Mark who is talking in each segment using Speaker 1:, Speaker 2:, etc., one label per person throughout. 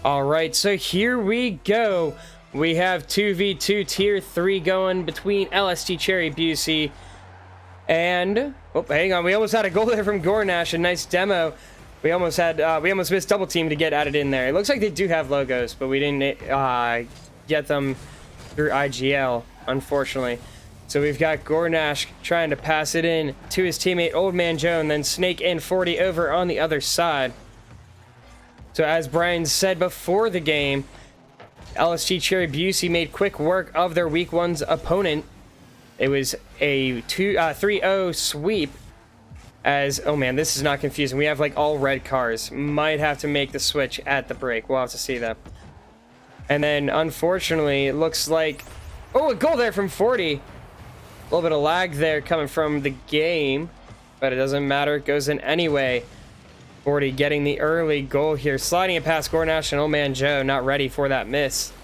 Speaker 1: All right, so here we go. We have 2v2 tier 3 going between LST Cherry Busey and hang on, we almost had a goal there from Gornash. A nice demo. We almost missed double team to get added in there. It looks like they do have logos, but we didn't get them through IGL, unfortunately. So we've got Gornash trying to pass it in to his teammate Old Man Joe, and then Snake and 40 over on the other side. So as Brian said before the game, LST Cherry Busey made quick work of their week 1's opponent. It was a 3-0 sweep. As, oh man, this is not confusing. We have like all red cars. Might have to make the switch at the break. We'll have to see that. And then unfortunately, it looks like, oh, a goal there from 40. A little bit of lag there coming from the game, but it doesn't matter. It goes in anyway. 40 getting the early goal here, sliding it past Gornash, and Old Man Joe not ready for that miss.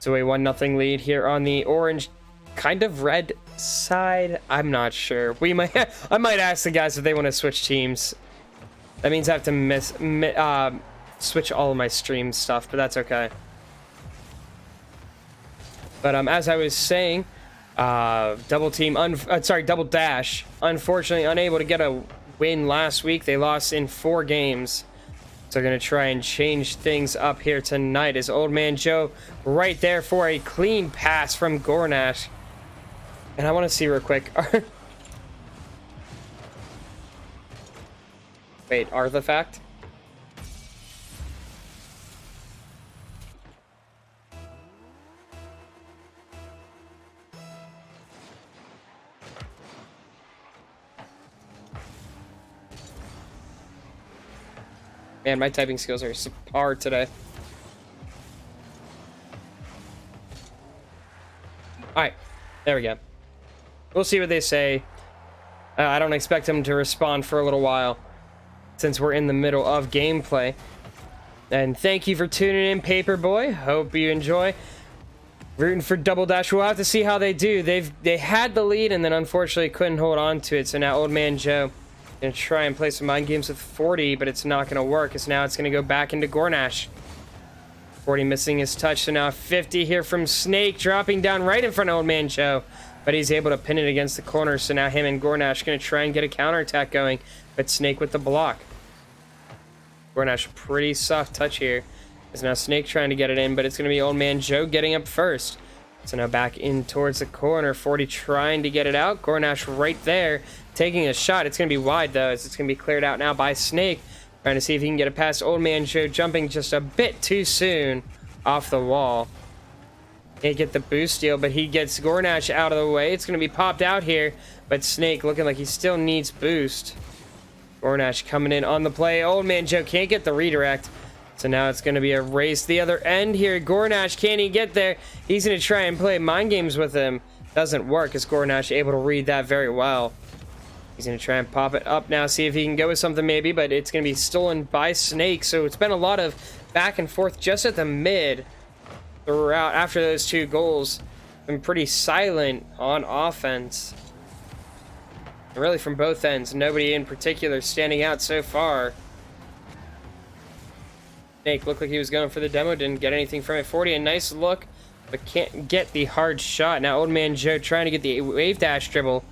Speaker 1: So a 1-0 lead here on the orange, kind of red side. I'm not sure. I might ask the guys if they want to switch teams. That means I have to switch all of my stream stuff, but that's okay. But as I was saying, double dash, unfortunately unable to get a win last week. They lost in 4 games. So they're going to try and change things up here tonight. As Old Man Joe right there for a clean pass from Gornash. And I want to see real quick. Wait, artifact? Man, my typing skills are subpar today. Alright, there we go. We'll see what they say. I don't expect them to respond for a little while, since we're in the middle of gameplay. And thank you for tuning in, Paperboy. Hope you enjoy. Rooting for Double Dash. We'll have to see how they do. They had the lead and then unfortunately couldn't hold on to it. So now Old Man Joe gonna try and play some mind games with 40, but it's not gonna work, because now it's gonna go back into Gornash. 40 missing his touch, so now 50 here from Snake, dropping down right in front of Old Man Joe, but he's able to pin it against the corner. So now him and Gornash gonna try and get a counterattack going, but Snake with the block. Gornash, pretty soft touch here. Is now Snake trying to get it in, but it's gonna be Old Man Joe getting up first. So now back in towards the corner, 40 trying to get it out. Gornash right there, taking a shot. It's going to be wide, though, as it's going to be cleared out now by Snake. Trying to see if he can get it past Old Man Joe, jumping just a bit too soon off the wall. Can't get the boost steal, but he gets Gornash out of the way. It's going to be popped out here, but Snake looking like he still needs boost. Gornash coming in on the play. Old Man Joe can't get the redirect. So now it's going to be a race to the other end here. Gornash, can he get there? He's going to try and play mind games with him. Doesn't work, as Gornash able to read that very well. He's going to try and pop it up now, see if he can go with something maybe, but it's going to be stolen by Snake. So it's been a lot of back and forth just at the mid throughout. After those 2 goals, been pretty silent on offense. Really from both ends. Nobody in particular standing out so far. Snake looked like he was going for the demo, didn't get anything from it. 40, a nice look, but can't get the hard shot. Now Old Man Joe trying to get the wave dash dribble,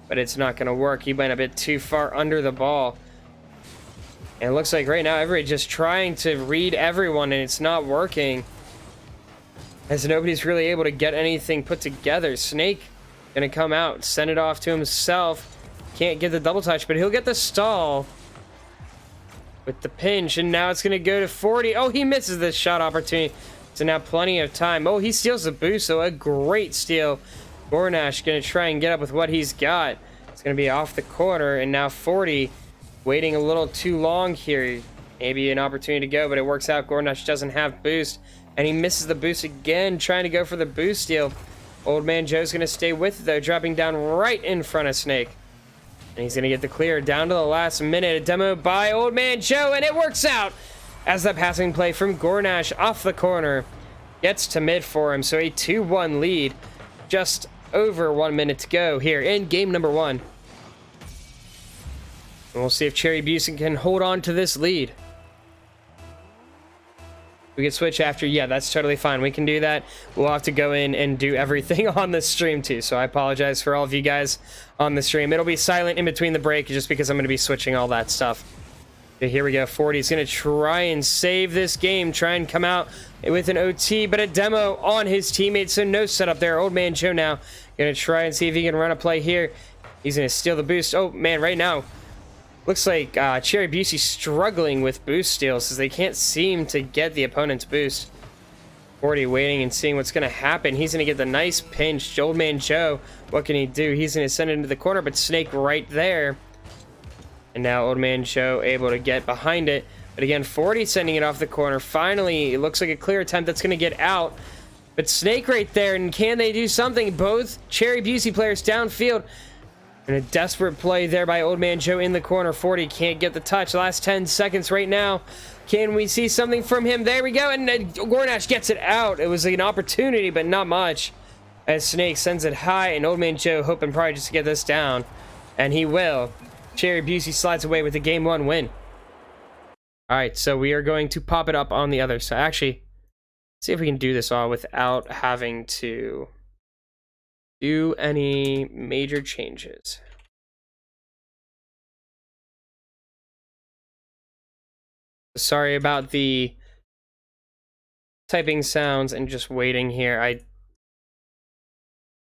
Speaker 1: but it's not going to work. He went a bit too far under the ball. And it looks like right now everybody just trying to read everyone, and it's not working, as nobody's really able to get anything put together. Snake going to come out, send it off to himself. Can't get the double touch, but he'll get the stall with the pinch, and now it's going to go to 40. Oh, he misses this shot opportunity. So now plenty of time. Oh, he steals the boost, so a great steal. Gornash going to try and get up with what he's got. It's going to be off the corner, and now 40 waiting a little too long here. Maybe an opportunity to go, but it works out. Gornash doesn't have boost, and he misses the boost again, trying to go for the boost steal. Old Man Joe's going to stay with it, though, dropping down right in front of Snake. And he's going to get the clear down to the last minute. A demo by Old Man Joe, and it works out as the passing play from Gornash off the corner gets to mid for him. So a 2-1 lead. Just over 1 minute to go here in game number 1. And we'll see if Cherry Busey can hold on to this lead. We can switch after. Yeah, that's totally fine. We can do that. We'll have to go in and do everything on the stream too. So I apologize for all of you guys on the stream. It'll be silent in between the break just because I'm going to be switching all that stuff. Okay, here we go. 40 is going to try and save this game. Try and come out with an OT, but a demo on his teammates. So no setup there. Old Man Joe now going to try and see if he can run a play here. He's going to steal the boost. Oh, man, right now. Looks like Cherry Busey struggling with boost steals as they can't seem to get the opponent's boost. 40 waiting and seeing what's going to happen. He's going to get the nice pinch. Old Man Joe, what can he do? He's going to send it into the corner, but Snake right there. And now Old Man Joe able to get behind it. But again, 40 sending it off the corner. Finally, it looks like a clear attempt that's going to get out. But Snake right there, and can they do something? Both Cherry Busey players downfield. And a desperate play there by Old Man Joe in the corner. 40 can't get the touch. Last 10 seconds right now. Can we see something from him? There we go. And Gornash gets it out. It was an opportunity, but not much. As Snake sends it high, and Old Man Joe hoping probably just to get this down. And he will. Cherry Busey slides away with a game 1 win. Alright, so we are going to pop it up on the other side. Actually, see if we can do this all without having to do any major changes. Sorry about the typing sounds and just waiting here. I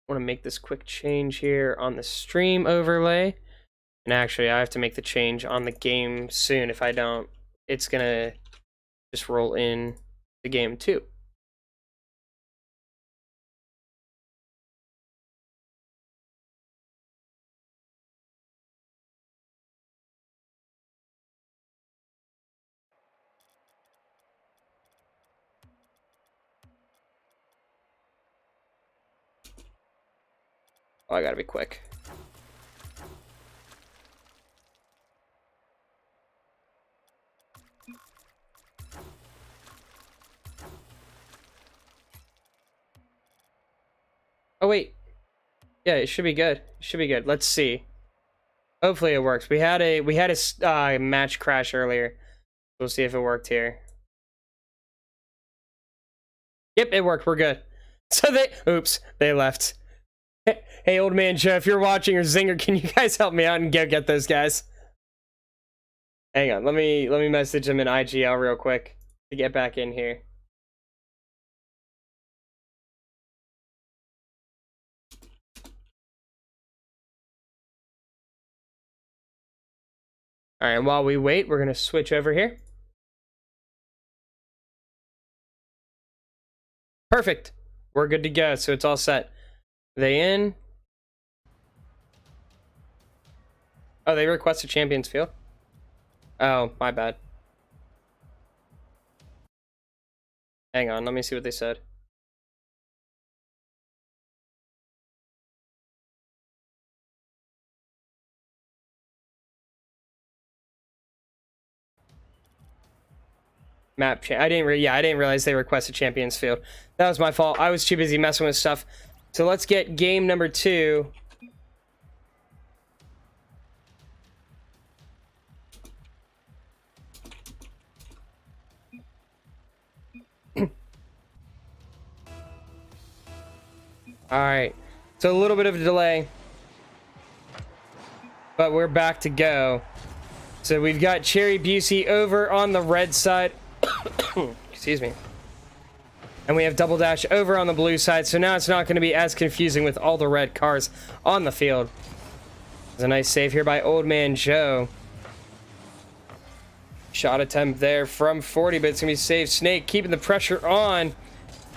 Speaker 1: want to make this quick change here on the stream overlay. And actually, I have to make the change on the game soon. If I don't, it's going to just roll in the game too. Oh, I gotta be quick. Oh wait, yeah, it should be good. It should be good. Let's see. Hopefully it works. We had a match crash earlier. We'll see if it worked here. Yep, it worked. We're good. So they left. Hey, Old Man Joe, if you're watching, or Zinger, can you guys help me out and get those guys? Hang on, let me message them in IGL real quick to get back in here. All right, and while we wait, we're gonna switch over here. Perfect. We're good to go. So it's all set. They in? Oh, they requested Champions Field? Oh, my bad. Hang on, let me see what they said. I didn't realize they requested Champions Field. That was my fault. I was too busy messing with stuff. So let's get game number 2. Alright, so a little bit of a delay, but we're back to go. So we've got Cherry Busey over on the red side. Excuse me. And we have Double Dash over on the blue side, so now it's not going to be as confusing with all the red cars on the field. There's a nice save here by Old Man Joe. Shot attempt there from 40, but it's going to be saved. Snake keeping the pressure on.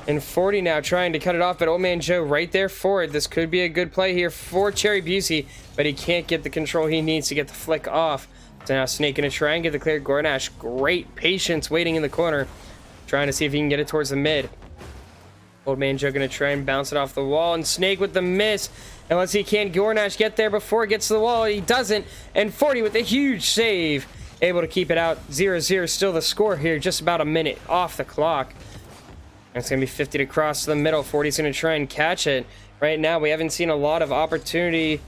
Speaker 1: And 40 now trying to cut it off, but Old Man Joe right there for it. This could be a good play here for Cherry Busey, but he can't get the control he needs to get the flick off. So now Snake going to try and get the clear. Gornash, great patience waiting in the corner, trying to see if he can get it towards the mid. Old Man Joe going to try and bounce it off the wall, and Snake with the miss. Unless he can Gornash get there before it gets to the wall. He doesn't, and 40 with a huge save. Able to keep it out. 0-0 still the score here, just about a minute off the clock. And it's going to be 50 to cross to the middle. 40's going to try and catch it. Right now, we haven't seen a lot of opportunity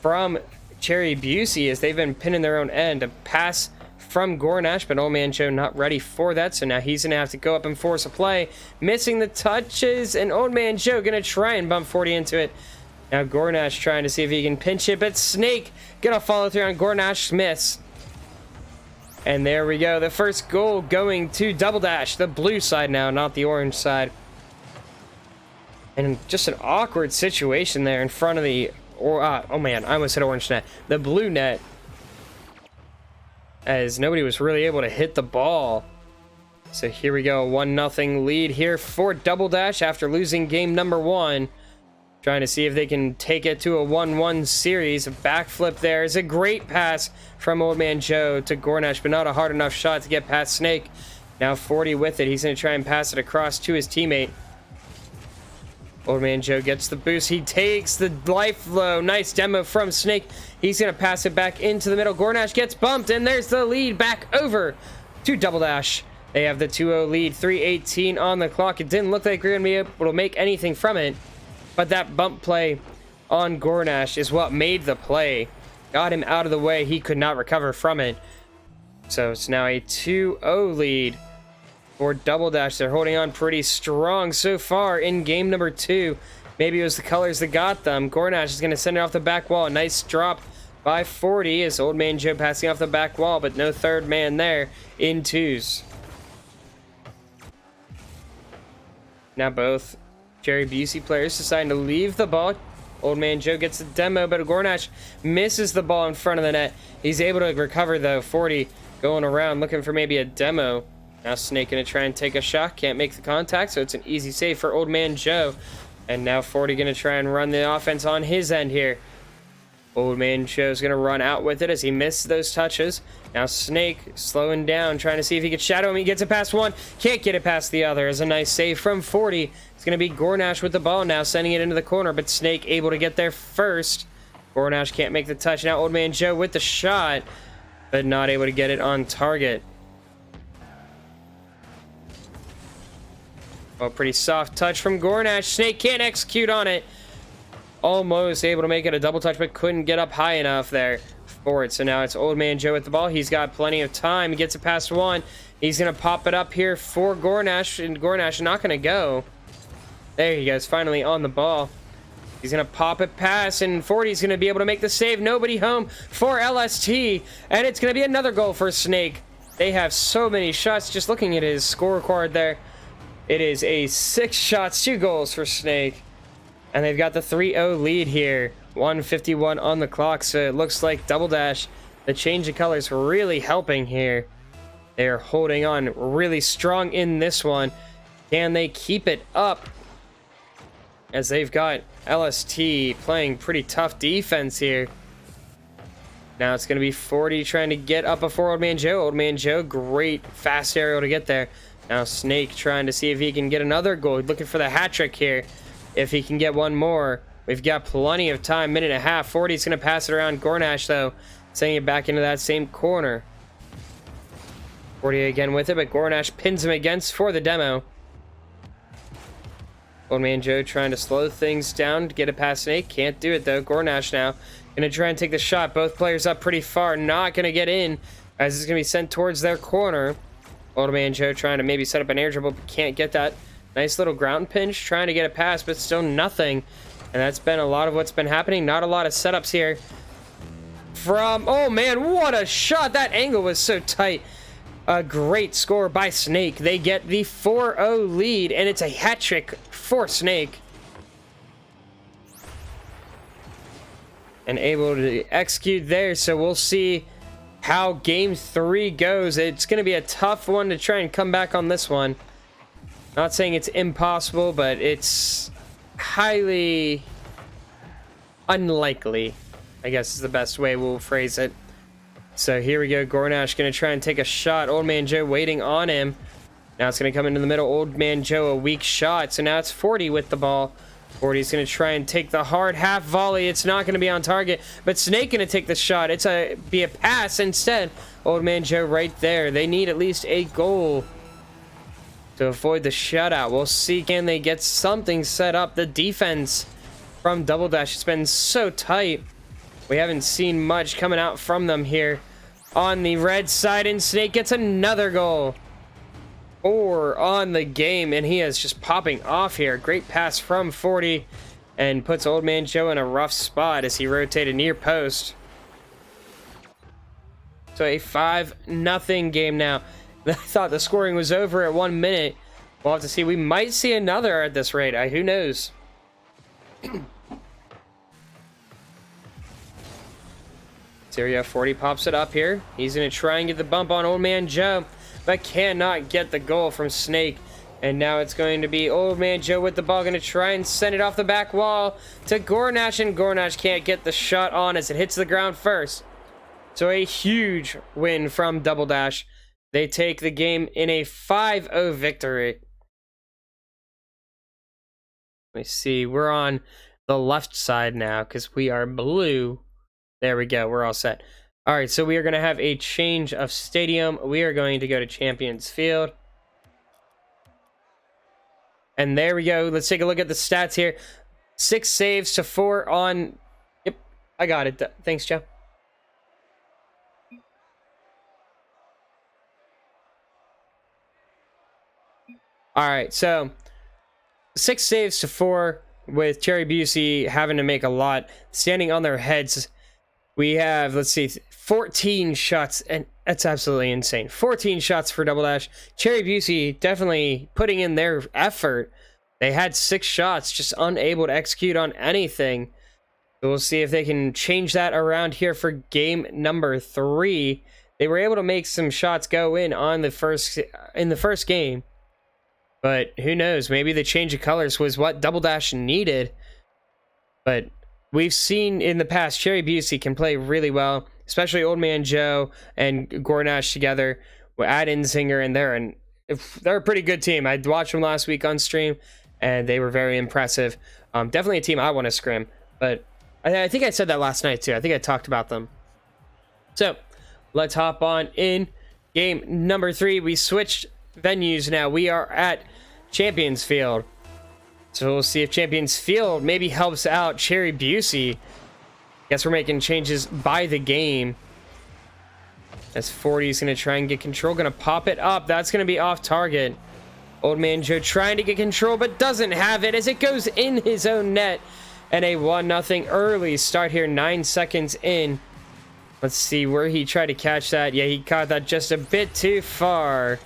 Speaker 1: from Cherry Busey as they've been pinning their own end. A pass from Gornash, but Old Man Joe not ready for that, so now he's going to have to go up and force a play, missing the touches, and Old Man Joe going to try and bump 40 into it. Now Gornash trying to see if he can pinch it, but Snake going to follow through on Gornash, miss. And there we go, the first goal going to Double Dash, the blue side now, not the orange side. And just an awkward situation there in front of the, oh man, I almost hit orange net, the blue net, as nobody was really able to hit the ball. So here we go, 1-0 lead here for Double Dash after losing game number 1. Trying to see if they can take it to a 1-1 series. A backflip there is a great pass from Old Man Joe to Gornash, but not a hard enough shot to get past Snake. Now 40 with it. He's going to try and pass it across to his teammate. Old Man Joe gets the boost. He takes the life flow. Nice demo from Snake. He's going to pass it back into the middle. Gornash gets bumped, and there's the lead back over to Double Dash. They have the 2-0 lead. 3:18 on the clock. It didn't look like we were going to be able to make anything from it. But that bump play on Gornash is what made the play. Got him out of the way. He could not recover from it. So it's now a 2-0 lead for Double Dash. They're holding on pretty strong so far in game number 2. Maybe it was the colors that got them. Gornash is going to send it off the back wall. Nice drop by 40 as Old Man Joe passing off the back wall, but no third man there in twos. Now both Cherry Busey players deciding to leave the ball. Old Man Joe gets the demo, but Gornash misses the ball in front of the net. He's able to recover though. 40 going around looking for maybe a demo. Now Snake gonna try and take a shot. Can't make the contact, so it's an easy save for Old Man Joe. And now 40 gonna try and run the offense on his end here. Old Man Joe's gonna run out with it as he missed those touches. Now Snake slowing down, trying to see if he could shadow him. He gets it past one, can't get it past the other. Is a nice save from 40. It's gonna be Gornash with the ball now, sending it into the corner, but Snake able to get there first. Gornash can't make the touch. Now Old Man Joe with the shot, but not able to get it on target. Oh, pretty soft touch from Gornash. Snake can't execute on it. Almost able to make it a double touch, but couldn't get up high enough there for it. So now it's Old Man Joe with the ball. He's got plenty of time. He gets it past one. He's going to pop it up here for Gornash, and Gornash not going to go. There he goes, finally on the ball. He's going to pop it past, and 40 is going to be able to make the save. Nobody home for LST, and it's going to be another goal for Snake. They have so many shots. Just looking at his scorecard there, it is a 6 shots, 2 goals for Snake. And they've got the 3-0 lead here. 1:51 on the clock, so it looks like Double Dash, the change of colors, really helping here. They're holding on really strong in this one. Can they keep it up? As they've got LST playing pretty tough defense here. Now it's going to be 40 trying to get up before Old Man Joe. Old Man Joe, great fast aerial to get there. Now Snake trying to see if he can get another goal. Looking for the hat trick here. If he can get one more, we've got plenty of time, minute and a half. 40's going to pass it around Gornash, though, sending it back into that same corner. 40 again with it, but Gornash pins him against for the demo. Old Man Joe trying to slow things down to get it past Snake. Can't do it, though. Gornash now going to try and take the shot. Both players up pretty far. Not going to get in, as it's going to be sent towards their corner. Old Man Joe trying to maybe set up an air dribble, but can't get that. Nice little ground pinch, trying to get it past, but still nothing. And that's been a lot of what's been happening. Not a lot of setups here. Oh man, what a shot. That angle was so tight. A great score by Snake. They get the 4-0 lead, and it's a hat trick for Snake. And able to execute there, so we'll see how game 3 goes. It's going to be a tough one to try and come back on this one. Not saying it's impossible, but it's highly unlikely, I guess is the best way we'll phrase it. So here we go. Gornash going to try and take a shot. Old Man Joe waiting on him. Now it's going to come into the middle. Old Man Joe, a weak shot. So now it's 40 with the ball. 40's going to try and take the hard half volley. It's not going to be on target, but Snake going to take the shot. It's be a pass instead. Old Man Joe right there. They need at least a goal to avoid the shutout. We'll see, can they get something set up. The defense from Double Dash has been so tight. We haven't seen much coming out from them here on the red side, and Snake gets another goal. 4 on the game, and he is just popping off here. Great pass from 40 and puts Old Man Joe in a rough spot as he rotated near post. So a 5-0 game now. I thought the scoring was over at 1 minute. We'll have to see. We might see another at this rate. Who knows? Syria 40 pops it up here. He's going to try and get the bump on Old Man Joe, but cannot get the goal from Snake. And now it's going to be Old Man Joe with the ball, going to try and send it off the back wall to Gornash, and Gornash can't get the shot on as it hits the ground first. So a huge win from Double Dash. They take the game in a 5-0 victory. Let me see. We're on the left side now because we are blue. There we go. We're all set. All right, so we are going to have a change of stadium. We are going to go to Champions Field. And there we go. Let's take a look at the stats here. 6 saves to 4 on... Yep, I got it. Thanks, Joe. All right, so 6 saves to 4 with Cherry Busey having to make a lot. Standing on their heads, we have, let's see, 14 shots, and that's absolutely insane. 14 shots for Double Dash. Cherry Busey definitely putting in their effort. They had 6 shots, just unable to execute on anything. So we'll see if they can change that around here for game number 3. They were able to make some shots go in the first game. But who knows? Maybe the change of colors was what Double Dash needed. But we've seen in the past, Cherry Busey can play really well, especially Old Man Joe and Gornash together. Add in Zinger, and they're a pretty good team. I watched them last week on stream, and they were very impressive. Definitely a team I want to scrim. But I think I said that last night too. I think I talked about them. So let's hop on in game number 3. We switched venues now. We are at Champions Field. So we'll see if Champions Field maybe helps out Cherry Busey. Guess we're making changes by the game. As 40 is going to try and get control. Going to pop it up. That's going to be off target. Old Man Joe trying to get control, but doesn't have it as it goes in his own net. And a 1-0 early start here, 9 seconds in. Let's see where he tried to catch that. Yeah, he caught that just a bit too far.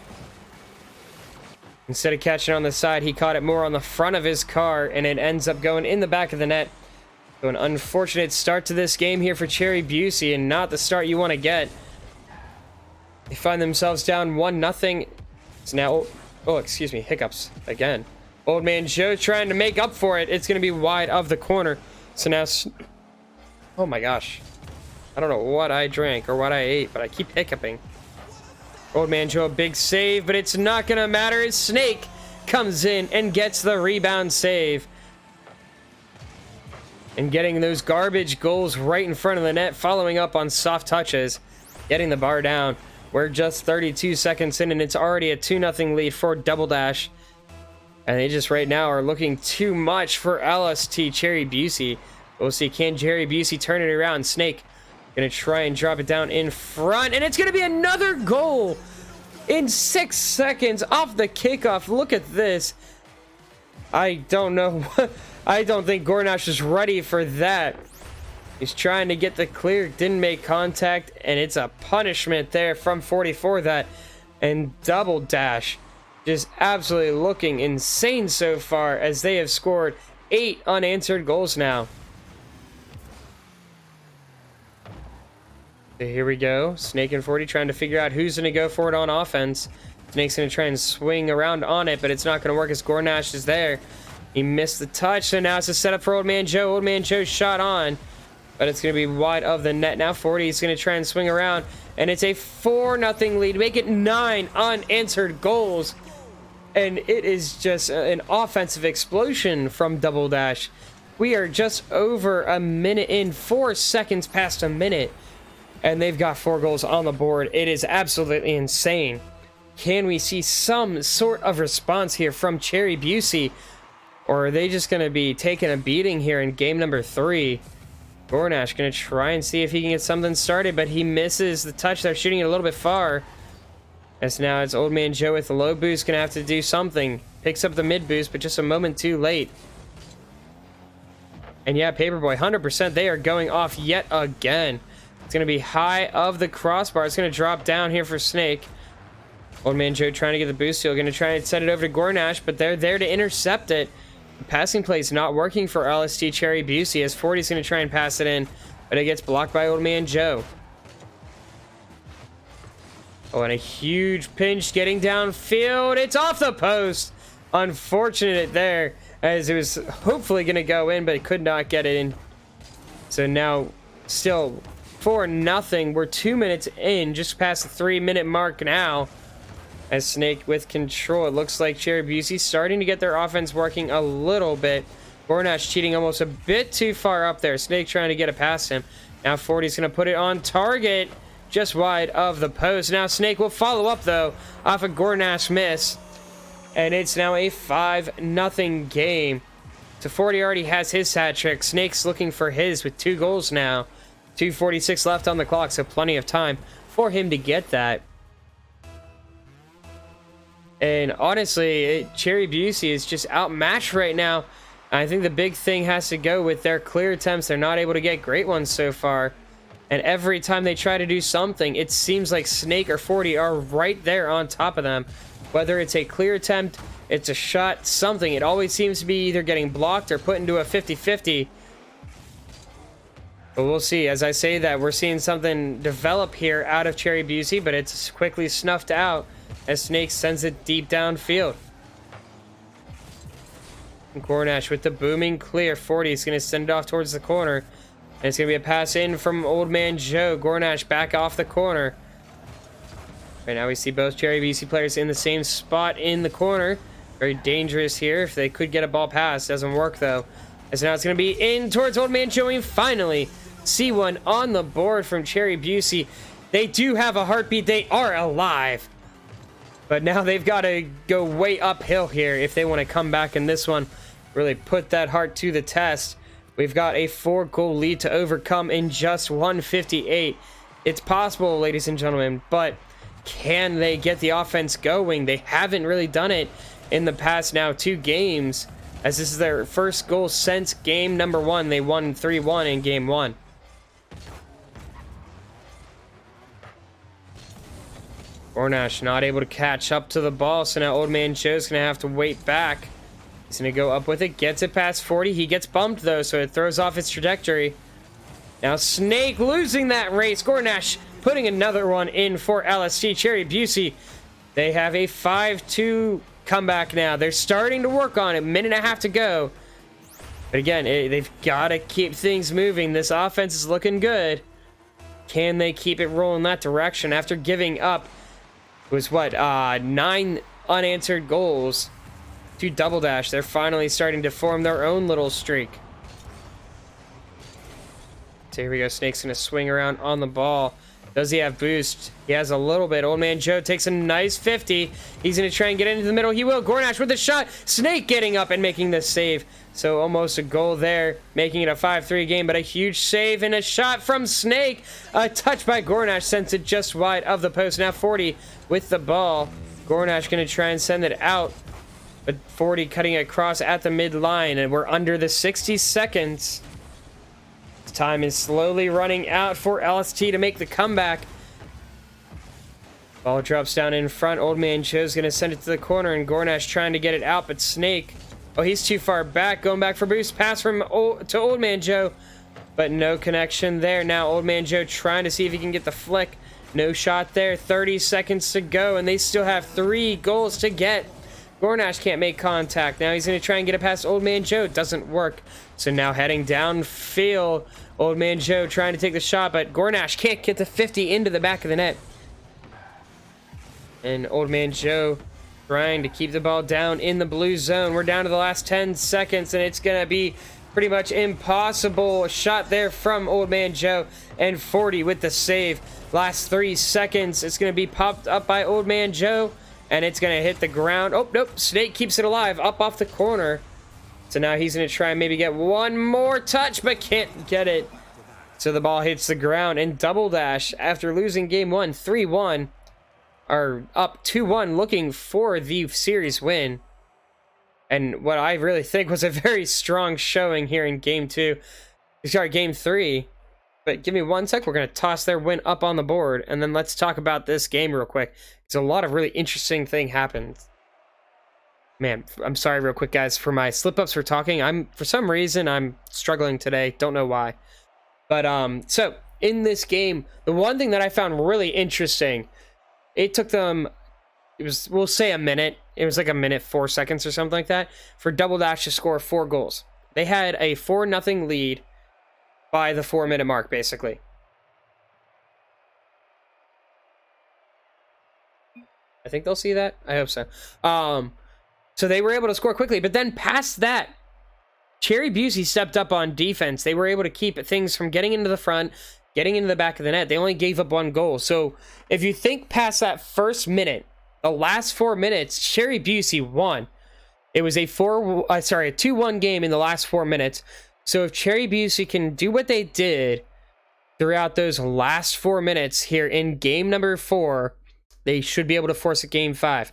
Speaker 1: Instead of catching on the side, he caught it more on the front of his car, and it ends up going in the back of the net. So an unfortunate start to this game here for Cherry Busey, and not the start you want to get. They find themselves down 1-0. It's now... Oh, excuse me. Hiccups again. Old Man Joe trying to make up for it. It's going to be wide of the corner. So now... Oh my gosh. I don't know what I drank or what I ate, but I keep hiccuping. Old Man Joe, a big save, but it's not going to matter as Snake comes in and gets the rebound save. And getting those garbage goals right in front of the net, following up on soft touches, getting the bar down. We're just 32 seconds in, and it's already a 2-0 lead for Double Dash. And they just right now are looking too much for LST Cherry Busey. We'll see, can Cherry Busey turn it around? Snake gonna try and drop it down in front, and it's gonna be another goal in 6 seconds off the kickoff. Look at this. I don't know. I don't think Gornash is ready for that. He's trying to get the clear, didn't make contact, and it's a punishment there from 44 that. And Double Dash just absolutely looking insane so far as they have scored 8 unanswered goals now. So here we go. Snake and 40 trying to figure out who's going to go for it on offense. Snake's going to try and swing around on it, but it's not going to work as Gornash is there. He missed the touch, so now it's a setup for Old Man Joe. Old Man Joe shot on, but it's going to be wide of the net. Now 40 is going to try and swing around, and it's a 4-0 lead. Make it 9 unanswered goals, and it is just an offensive explosion from Double Dash. We are just over a minute in, 4 seconds past a minute. And they've got 4 goals on the board. It is absolutely insane. Can we see some sort of response here from Cherry Busey? Or are they just going to be taking a beating here in game number 3? Gornash gonna try and see if he can get something started, but he misses the touch. They're shooting it a little bit far. As now it's Old Man Joe with the low boost gonna have to do something. Picks up the mid boost, but just a moment too late. And yeah, Paperboy, 100%, they are going off yet again. It's gonna be high of the crossbar. It's gonna drop down here for Snake. Old Man Joe trying to get the boost steal. Gonna try and set it over to Gornash, but they're there to intercept it. The passing play is not working for LST Cherry Busey as 40's gonna try and pass it in, but it gets blocked by Old Man Joe. Oh, and a huge pinch getting downfield. It's off the post. Unfortunate there, as it was hopefully gonna go in, but it could not get it in. So now, still 4-0. We're 2 minutes in, just past the 3-minute mark now. As Snake with control. It looks like Cherry Busey starting to get their offense working a little bit. Gornash cheating almost a bit too far up there. Snake trying to get it past him. Now 40's going to put it on target, just wide of the post. Now Snake will follow up, though, off a Gornash miss. And it's now a 5-0 game. So 40 already has his hat trick. Snake's looking for his with 2 goals now. 2:46 left on the clock, so plenty of time for him to get that. And honestly, Cherry Busey is just outmatched right now. I think the big thing has to go with their clear attempts. They're not able to get great ones so far. And every time they try to do something, it seems like Snake or 40 are right there on top of them. Whether it's a clear attempt, it's a shot, something. It always seems to be either getting blocked or put into a 50-50. But we'll see. As I say that, we're seeing something develop here out of Cherry Busey, but it's quickly snuffed out as Snake sends it deep downfield. Gornash with the booming clear. 40 is going to send it off towards the corner. And it's going to be a pass in from Old Man Joe. Gornash back off the corner. Right now we see both Cherry Busey players in the same spot in the corner. Very dangerous here. If they could get a ball pass, doesn't work though. As now it's going to be in towards Old Man Joe. And finally, see one on the board from Cherry Busey. They do have a heartbeat. They are alive. But now they've got to go way uphill here if they want to come back in this one. Really put that heart to the test. We've got a 4-goal lead to overcome in just 1:58. It's possible, ladies and gentlemen, but can they get the offense going? They haven't really done it in the past now 2 games, as this is their first goal since game number 1. They won 3-1 in game 1. Gornash not able to catch up to the ball, so now Old Man Joe's going to have to wait back. He's going to go up with it, gets it past 40. He gets bumped, though, so it throws off its trajectory. Now Snake losing that race. Gornash putting another one in for LST Cherry Busey. They have a 5-2 comeback now. They're starting to work on it. 1.5 minutes to go. But again, they've got to keep things moving. This offense is looking good. Can they keep it rolling that direction after giving up? Was what 9 unanswered goals to Double Dash. They're finally starting to form their own little streak. So here we go. Snake's gonna swing around on the ball. Does he have boost? He has a little bit. Old Man Joe takes a nice 50. He's gonna try and get into the middle. He will. Gornash with the shot. Snake getting up and making the save. So almost a goal there, making it a 5-3 game, but a huge save and a shot from Snake. A touch by Gornash sends it just wide of the post. Now 40 with the ball. Gornash going to try and send it out, but 40 cutting across at the midline, and we're under the 60 seconds. Time is slowly running out for LST to make the comeback. Ball drops down in front. Old Man Joe's going to send it to the corner, and Gornash trying to get it out, but Snake... Oh, he's too far back. Going back for boost. Pass from to Old Man Joe. But no connection there. Now Old Man Joe trying to see if he can get the flick. No shot there. 30 seconds to go. And they still have 3 goals to get. Gornash can't make contact. Now he's going to try and get it past Old Man Joe. Doesn't work. So now heading downfield. Old Man Joe trying to take the shot. But Gornash can't get the 50 into the back of the net. And Old Man Joe... trying to keep the ball down in the blue zone. We're down to the last 10 seconds, and it's going to be pretty much impossible. A shot there from Old Man Joe, and 40 with the save. Last 3 seconds. It's going to be popped up by Old Man Joe, and it's going to hit the ground. Oh, nope. Snake keeps it alive up off the corner. So now he's going to try and maybe get one more touch, but can't get it. So the ball hits the ground, and Double Dash, after losing game 1 3-1, are up 2-1, looking for the series win. And what I really think was a very strong showing here in game 2. Sorry, game 3. But give me 1 sec. We're going to toss their win up on the board, and then let's talk about this game real quick. Because a lot of really interesting thing happened. Man, I'm sorry real quick, guys, for my slip-ups for talking. For some reason, I'm struggling today. Don't know why. But, so, in this game, the one thing that I found really interesting, it took them, we'll say a minute. It was like a minute, 4 seconds or something like that, for Double Dash to score 4 goals. They had a 4-0 lead by the 4-minute mark, basically. I think they'll see that. I hope so. So they were able to score quickly, but then past that, Cherry Busey stepped up on defense. They were able to keep things from getting into the front, getting into the back of the net. They only gave up 1 goal. So if you think past that first minute, the last 4 minutes, Cherry Busey won. It was a 2-1 game in the last 4 minutes. So if Cherry Busey can do what they did throughout those last 4 minutes here in game number 4, they should be able to force a game 5.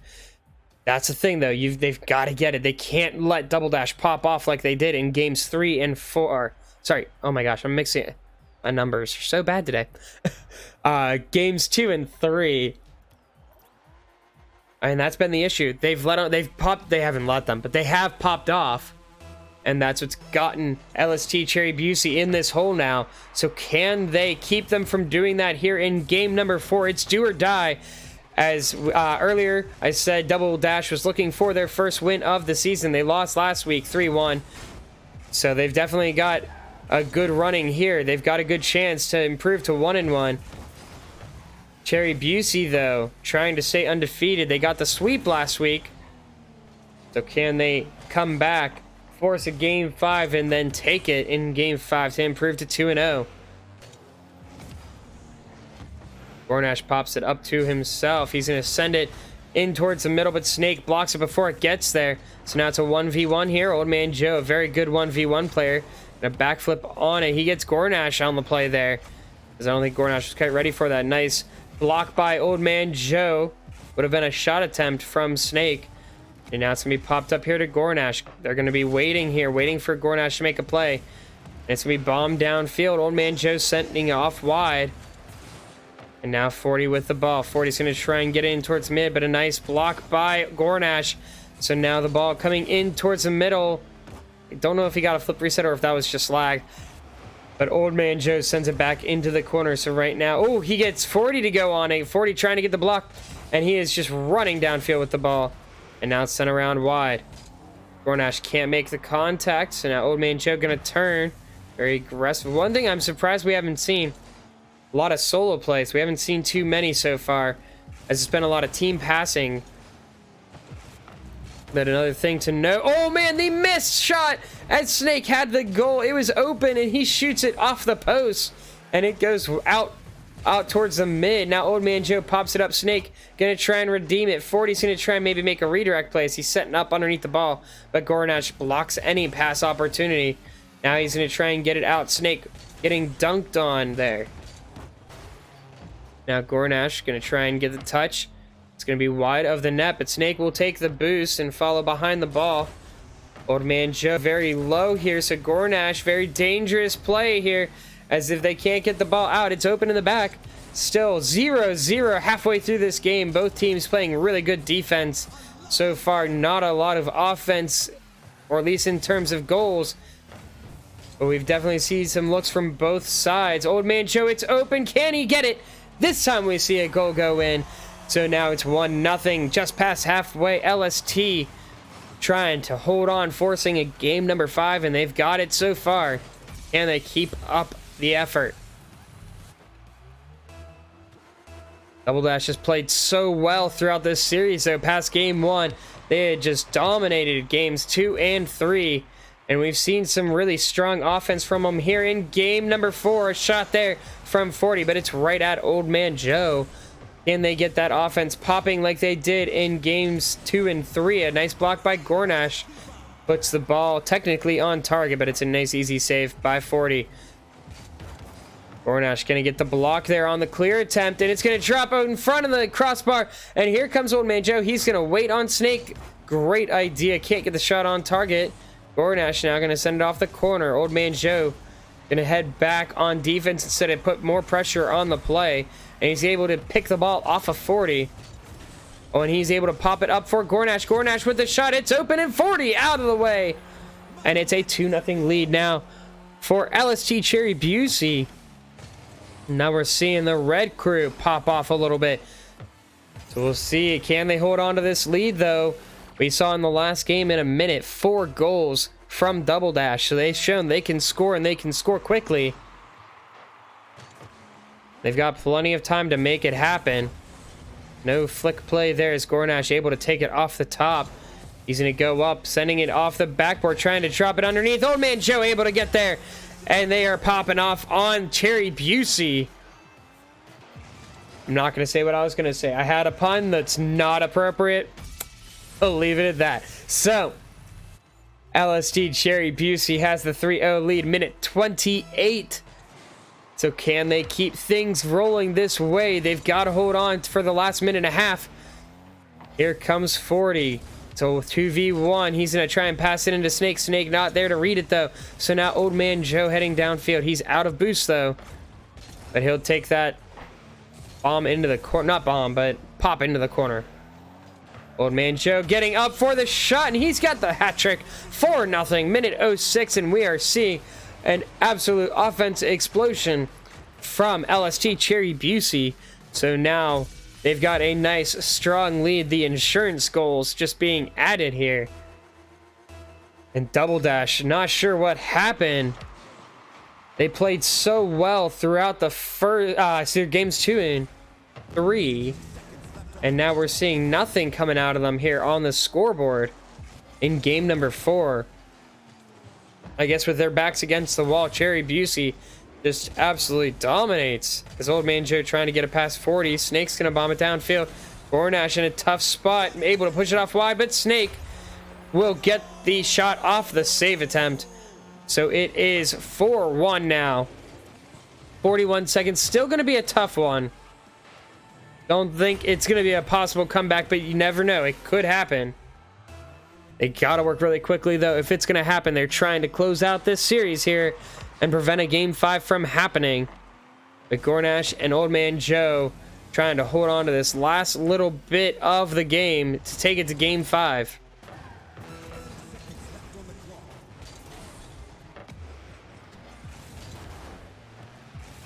Speaker 1: That's the thing, though. They've got to get it. They can't let Double Dash pop off like they did in games 3 and 4. Sorry. Oh my gosh, I'm mixing it. My numbers are so bad today. Games 2 and 3. And that's been the issue. They haven't let them, but they have popped off. And that's what's gotten LST Cherry Busey in this hole now. So can they keep them from doing that here in game number 4? It's do or die. As earlier I said, Double Dash was looking for their first win of the season. They lost last week 3-1. So they've definitely got a good running here. They've got a good chance to improve to 1-1. Cherry Busey, though, trying to stay undefeated. They got the sweep last week. So can they come back, force a game 5, and then take it in game 5 to improve to 2-0? Gornash pops it up to himself. He's going to send it in towards the middle, but Snake blocks it before it gets there. So now it's a 1v1 here. Old Man Joe, a very good 1v1 player. And a backflip on it. He gets Gornash on the play there, because I don't think Gornash was quite ready for that. Nice block by Old Man Joe. Would have been a shot attempt from Snake. And now it's going to be popped up here to Gornash. They're going to be waiting here, waiting for Gornash to make a play. And it's going to be bombed downfield. Old Man Joe sending off wide. And now 40 with the ball. 40's going to try and get in towards mid, but a nice block by Gornash. So now the ball coming in towards the middle. I don't know if he got a flip reset or if that was just lag. But Old Man Joe sends it back into the corner. So right now, oh, he gets 40 to go on it. 40 trying to get the block. And he is just running downfield with the ball. And now it's sent around wide. Gornash can't make the contact. So now Old Man Joe going to turn. Very aggressive. One thing I'm surprised we haven't seen. A lot of solo plays. We haven't seen too many so far, as it's been a lot of team passing. But another thing to note. Oh man, the missed shot as Snake had the goal. It was open and he shoots it off the post. And it goes out towards the mid. Now Old Man Joe pops it up. Snake gonna try and redeem it. 40's gonna try and maybe make a redirect play as he's setting up underneath the ball. But Gornash blocks any pass opportunity. Now he's gonna try and get it out. Snake getting dunked on there. Now Gornash going to try and get the touch. It's going to be wide of the net, but Snake will take the boost and follow behind the ball. Old Man Joe very low here, so Gornash, very dangerous play here, as if they can't get the ball out. It's open in the back. Still 0-0 halfway through this game. Both teams playing really good defense so far. Not a lot of offense, or at least in terms of goals. But we've definitely seen some looks from both sides. Old Man Joe, it's open. Can he get it? This time we see a goal go in. So now it's 1-0, just past halfway. LST trying to hold on, forcing a game number 5, and they've got it so far. Can they keep up the effort? Double Dash has played so well throughout this series, though. Past game 1, they had just dominated games 2 and 3. And we've seen some really strong offense from them here in game number 4. A shot there from 40, but it's right at Old Man Joe. Can they get that offense popping like they did in games 2 and 3? A nice block by Gornash. Puts the ball technically on target, but it's a nice easy save by 40. Gornash gonna get the block there on the clear attempt, and it's gonna drop out in front of the crossbar. And here comes Old Man Joe. He's gonna wait on Snake. Great idea. Can't get the shot on target. Gornash now gonna send it off the corner. Old Man Joe gonna head back on defense instead of put more pressure on the play. And he's able to pick the ball off of 40. Oh, and he's able to pop it up for Gornash. Gornash with the shot. It's open, and 40 out of the way. And it's a 2-0 lead now for LST Cherry Busey. Now we're seeing the red crew pop off a little bit. So we'll see. Can they hold on to this lead, though? We saw in the last game in a minute 4 goals from Double Dash. So they've shown they can score, and they can score quickly. They've got plenty of time to make it happen. No flick play there as Gornash able to take it off the top. He's going to go up, sending it off the backboard, trying to drop it underneath. Old Man Joe able to get there. And they are popping off on Cherry Busey. I'm not going to say what I was going to say. I had a pun that's not appropriate. I'll leave it at that. So, LST Cherry Busey has the 3-0 lead, minute 28. So can they keep things rolling this way? They've got to hold on for the last minute and a half. Here comes 40. So 2v1, he's going to try and pass it into Snake. Snake not there to read it, though. So now Old Man Joe heading downfield. He's out of boost, though. But he'll take that bomb into the corner. Not bomb, but pop into the corner. Old Man Joe getting up for the shot, and he's got the hat trick. 4-0, minute 06, and we are seeing an absolute offense explosion from LST Cherry Busey. So now they've got a nice, strong lead. The insurance goals just being added here. And Double Dash, not sure what happened. They played so well throughout the first games 2 and 3. And now we're seeing nothing coming out of them here on the scoreboard in game number 4. I guess with their backs against the wall, Cherry Busey just absolutely dominates. As Old Man Joe trying to get it past 40. Snake's going to bomb it downfield. Gornash in a tough spot, able to push it off wide, but Snake will get the shot off the save attempt. So it is 4-1 now. 41 seconds. Still going to be a tough one. Don't think it's going to be a possible comeback, but you never know. It could happen. They got to work really quickly, though. If it's going to happen, they're trying to close out this series here and prevent a Game 5 from happening. But Gornash and Old Man Joe trying to hold on to this last little bit of the game to take it to Game 5.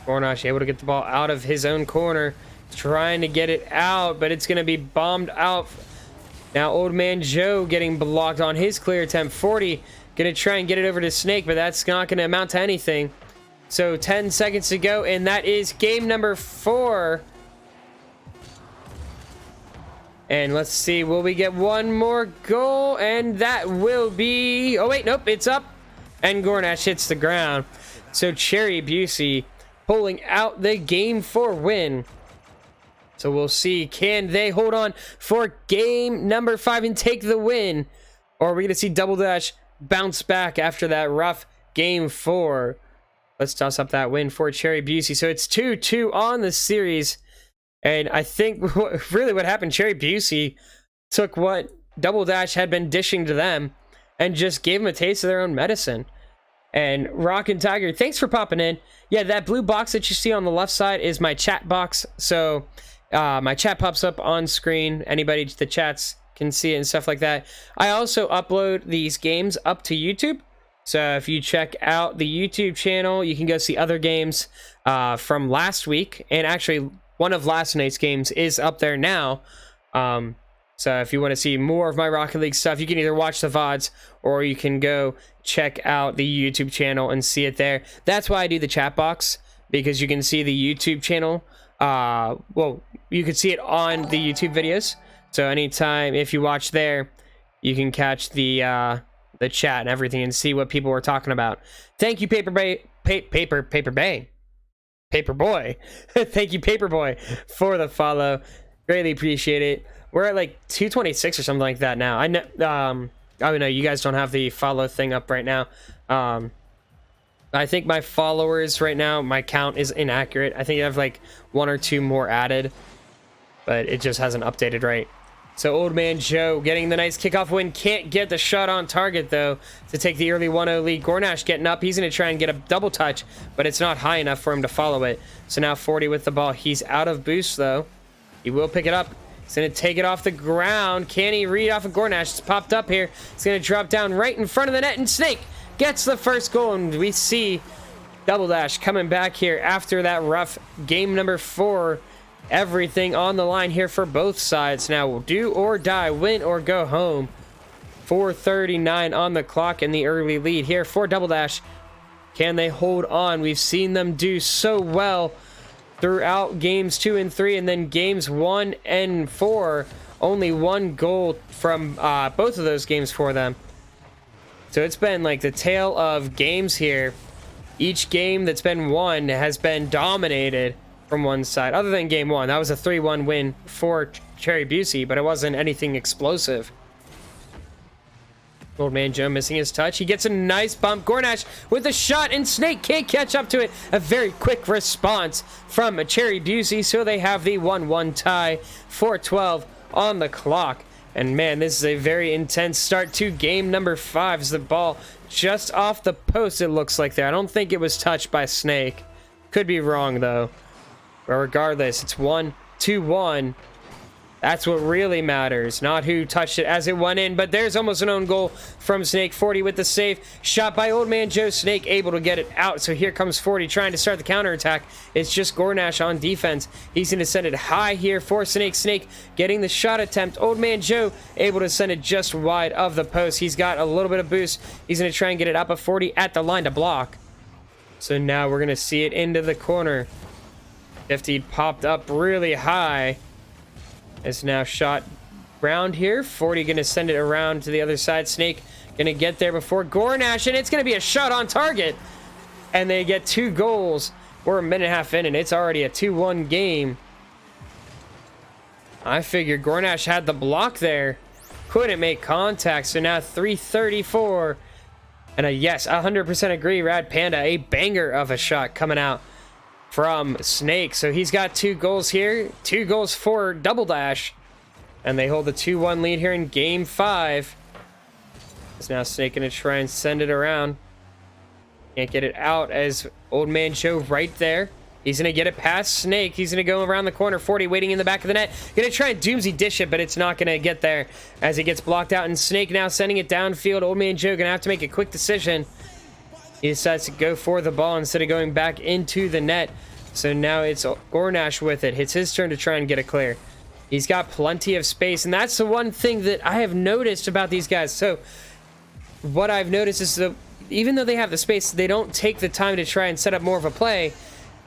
Speaker 1: Gornash able to get the ball out of his own corner. Trying to get it out, but it's going to be bombed out. Now Old Man Joe getting blocked on his clear attempt. 40 going to try and get it over to Snake, but that's not going to amount to anything. So 10 seconds to go, and that is game number 4. And let's see, will we get one more goal? And that will be... Oh, wait, nope, it's up. And Gornash hits the ground. So Cherry Busey pulling out the game 4 win. So we'll see, can they hold on for game number 5 and take the win? Or are we going to see Double Dash bounce back after that rough game 4? Let's toss up that win for Cherry Busey. So it's 2-2 on the series. And I think really what happened, Cherry Busey took what Double Dash had been dishing to them and just gave them a taste of their own medicine. And Rockin' Tiger, thanks for popping in. Yeah, that blue box that you see on the left side is my chat box. So... my chat pops up on screen. Anybody that chats can see it and stuff like that. I also upload these games up to YouTube. So if you check out the YouTube channel, you can go see other games from last week. And actually, one of last night's games is up there now. So if you want to see more of my Rocket League stuff, you can either watch the VODs or you can go check out the YouTube channel and see it there. That's why I do the chat box, because you can see the YouTube channel. Well, you can see it on the YouTube videos. So anytime if you watch there, you can catch the chat and everything and see what people were talking about. Thank you, Paperboy. Thank you, Paperboy, for the follow. Greatly appreciate it. We're at like 226 or something like that now. I know. Oh no, you guys don't have the follow thing up right now. I think my followers right now, my count is inaccurate. I think I have like 1 or 2 more added, but it just hasn't updated right. So Old Man Joe getting the nice kickoff win. Can't get the shot on target, though, to take the early 1-0 lead. Gornash getting up. He's going to try and get a double touch, but it's not high enough for him to follow it. So now 40 with the ball. He's out of boost, though. He will pick it up. He's going to take it off the ground. Can he read off of Gornash? It's popped up here. It's going to drop down right in front of the net, and Snake gets the first goal, and we see Double Dash coming back here after that rough game number 4. Everything on the line here for both sides. Now, do or die, win or go home. 4:39 on the clock in the early lead here for Double Dash. Can they hold on? We've seen them do so well throughout games 2 and 3, and then games 1 and 4. Only 1 goal from both of those games for them. So it's been like the tale of games here. Each game that's been won has been dominated from one side, other than game 1. That was a 3-1 win for Cherry Busey, but it wasn't anything explosive. Old Man Joe missing his touch. He gets a nice bump. Gornash with a shot, and Snake can't catch up to it. A very quick response from Cherry Busey, so they have the 1-1 tie. 4:12 on the clock. And man, this is a very intense start to game number 5. As the ball just off the post, it looks like there. I don't think it was touched by Snake. Could be wrong, though. But regardless, it's 1-2-1. That's what really matters, not who touched it as it went in. But there's almost an own goal from Snake. 40 with the save. Shot by Old Man Joe. Snake able to get it out. So here comes 40 trying to start the counterattack. It's just Gornash on defense. He's going to send it high here for Snake. Snake getting the shot attempt. Old Man Joe able to send it just wide of the post. He's got a little bit of boost. He's going to try and get it up at 40 at the line to block. So now we're going to see it into the corner. 50 popped up really high. It's now shot round here. 40 going to send it around to the other side. Snake going to get there before Gornash, and it's going to be a shot on target. And they get 2 goals. We're a minute and a half in, and it's already a 2-1 game. I figured Gornash had the block there. Couldn't make contact, so now 3:34. And yes, 100% agree, Rad Panda. A banger of a shot coming out from Snake. So he's got 2 goals here. 2 goals for Double Dash. And they hold the 2-1 lead here in game 5. It's now Snake going to try and send it around. Can't get it out as Old Man Joe right there. He's going to get it past Snake. He's going to go around the corner. 40 waiting in the back of the net. Going to try and Doomsy dish it, but it's not going to get there as it gets blocked out. And Snake now sending it downfield. Old Man Joe going to have to make a quick decision. He decides to go for the ball instead of going back into the net. So now it's Gornash with it. It's his turn to try and get it clear. He's got plenty of space, and that's the one thing that I have noticed about these guys. So what I've noticed is that even though they have the space, they don't take the time to try and set up more of a play.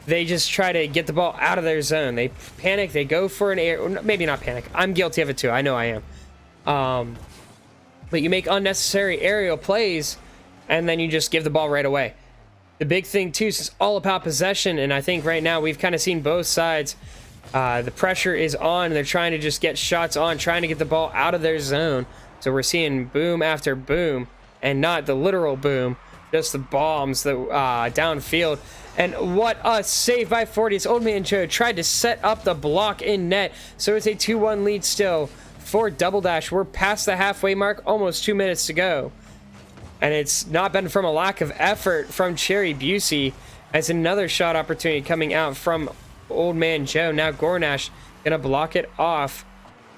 Speaker 1: They just try to get the ball out of their zone. They panic. They go for an air. Maybe not panic. I'm guilty of it too. I know I am. But you make unnecessary aerial plays, and then you just give the ball right away. The big thing, too, is it's all about possession, and I think right now we've kind of seen both sides. The pressure is on. They're trying to just get shots on, trying to get the ball out of their zone. So we're seeing boom after boom, and not the literal boom, just the bombs that downfield. And what a save by 40. It's Old Man Joe tried to set up the block in net, so it's a 2-1 lead still for Double Dash. We're past the halfway mark, almost 2 minutes to go. And it's not been from a lack of effort from Cherry Busey, as another shot opportunity coming out from Old Man Joe. Now Gornash gonna block it off,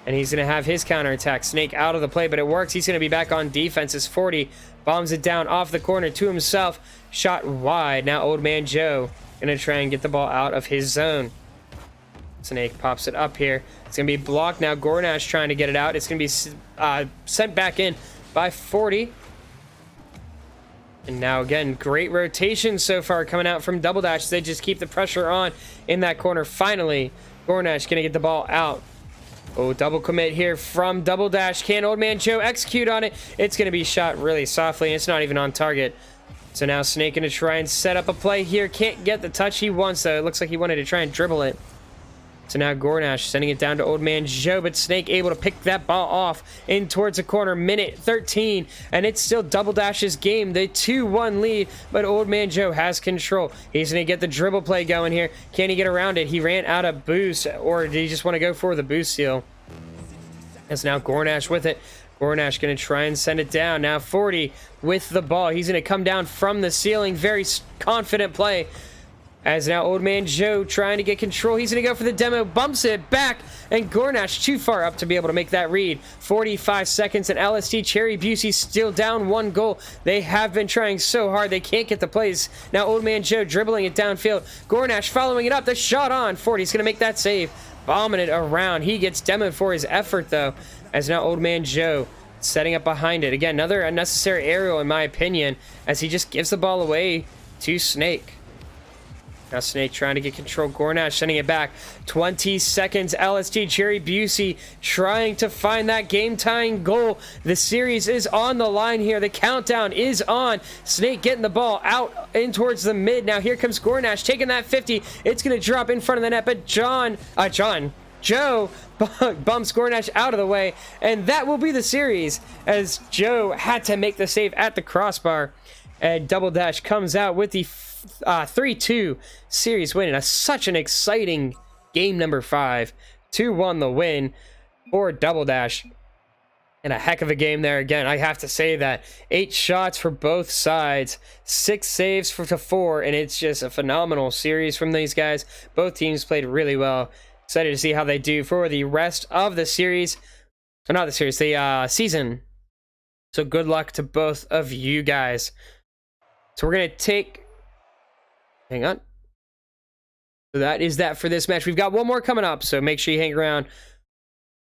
Speaker 1: and he's gonna have his counterattack. Snake out of the play, but it works. He's gonna be back on defense as 40 bombs it down off the corner to himself. Shot wide. Now Old Man Joe gonna try and get the ball out of his zone. Snake pops it up here. It's gonna be blocked. Now Gornash trying to get it out. It's gonna be sent back in by 40. And now again, great rotation so far coming out from Double Dash. They just keep the pressure on in that corner. Finally, Gornash gonna get the ball out. Oh, double commit here from Double Dash. Can Old Man Joe execute on it? It's gonna be shot really softly, and it's not even on target. So now Snake gonna try and set up a play here. Can't get the touch he wants, though. It looks like he wanted to try and dribble it. So now Gornash sending it down to Old Man Joe, but Snake able to pick that ball off in towards the corner. Minute 13, and it's still Double Dash's game. The 2-1 lead, but Old Man Joe has control. He's going to get the dribble play going here. Can he get around it? He ran out of boost, or did he just want to go for the boost seal? As now Gornash with it. Gornash going to try and send it down. Now 40 with the ball. He's going to come down from the ceiling. Very confident play. As now Old Man Joe trying to get control. He's going to go for the demo. Bumps it back. And Gornash too far up to be able to make that read. 45 seconds and LST Cherry Busey still down 1 goal. They have been trying so hard. They can't get the plays. Now Old Man Joe dribbling it downfield. Gornash following it up. The shot on. 40's going to make that save. Bombing it around. He gets demoed for his effort though. As now Old Man Joe setting up behind it. Again, another unnecessary aerial in my opinion. As he just gives the ball away to Snake. Now Snake trying to get control. Gornash sending it back. 20 seconds. LST Cherry Busey trying to find that game-tying goal. The series is on the line here. The countdown is on. Snake getting the ball out in towards the mid. Now here comes Gornash taking that 50. It's going to drop in front of the net, but Joe bumps Gornash out of the way, and that will be the series as Joe had to make the save at the crossbar. And Double Dash comes out with the 3-2 series win. And such an exciting game number 5. 2-1 the win for Double Dash. And a heck of a game there. Again, I have to say that 8 shots for both sides, 6 saves to 4, and it's just a phenomenal series from these guys. Both teams played really well. Excited to see how they do for the rest of the series. Or not the series, the season. So good luck to both of you guys. So we're going to take... Hang on. So that is that for this match. We've got one more coming up, so make sure you hang around